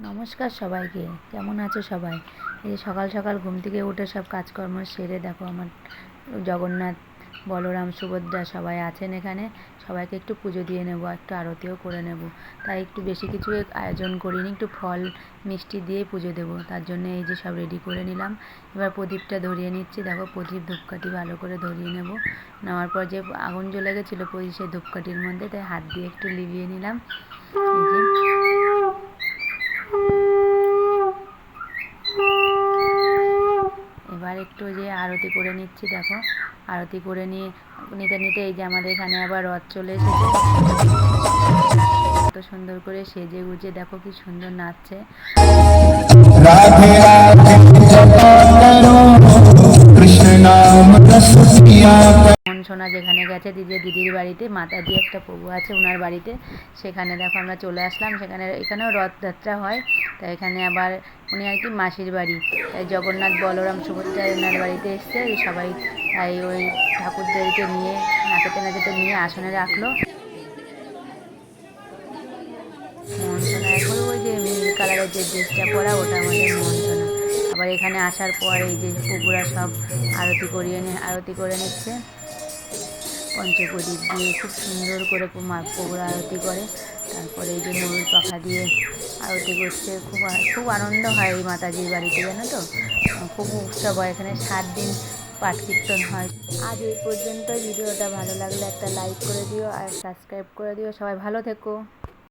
নমস্কার সবাইকে। কেমন আছো সবাই? এই যে সকাল সকাল ঘুম থেকে উঠে সব কাজকর্ম সেরে দেখো আমার জগন্নাথ, বলরাম, সুভদ্রা সবাই আছেন এখানে। সবাইকে একটু পুজো দিয়ে নেব, একটু আরতিও করে নেব। তাই একটু বেশি কিছু আয়োজন করিনি, একটু ফল মিষ্টি দিয়েই পুজো দেবো। তার জন্য এই যে সব রেডি করে নিলাম। এবার প্রদীপটা ধরিয়ে নিচ্ছি। দেখো প্রদীপ ধূপকাঠি ভালো করে ধরিয়ে নেব। নেওয়ার পর যে আগুন জ্বলে গেছিলো সেই ধূপকাঠির মধ্যে, তাই হাত দিয়ে একটু লিভিয়ে নিলাম। এই যে এবার একটু যে আরতি করে নিচ্ছি। দেখো আরতি করে নিতে নিতে এই যে আমাদের এখানে আবার রথ চলে এসেছে। কত সুন্দর করে সেজে গুজে দেখো কি সুন্দর নাচছে। রাধে রাধে কৃষ্ণ নাম মন সোনা যেখানে গেছে দিদির বাড়িতে, মাতাজি একটা প্রভু আছে ওনার বাড়িতে, সেখানে দেখো আমরা চলে আসলাম। এখানেও রথযাত্রা হয়। তাই এখানে আবার উনি আর কি মাসির বাড়ি, তাই জগন্নাথ, বলরাম, সুভদ্রা ওনার বাড়িতে এসছে সবাই। তাই ওই ঠাকুরদেরকে নিয়ে নাচাতে নাচাতে নিয়ে আসনে রাখলো। মোহনসোনা এখন ওই যে নীল কালারের যে ড্রেসটা পরা, ওটা আমাদের মোহনসোনা। আবার এখানে আসার পর এই যে প্রভুরা সব আরতি করে নিচ্ছে পঞ্চপ্রদীপ দিয়ে। খুব সুন্দর করে প্রভুরা আরতি করে। তারপরে এই যে ময়ূর পাখা দিয়ে আরতি করছে। খুব আনন্দ হয় এই মাতাজির বাড়িতে, জানো তো। খুব উৎসব হয় এখানে, 7 দিন পাঠ কীর্তন হয়। আজ এই পর্যন্ত। ভিডিওটা ভালো লাগলে একটা লাইক করে দিও আর সাবস্ক্রাইব করে দিও। সবাই ভালো থেকো।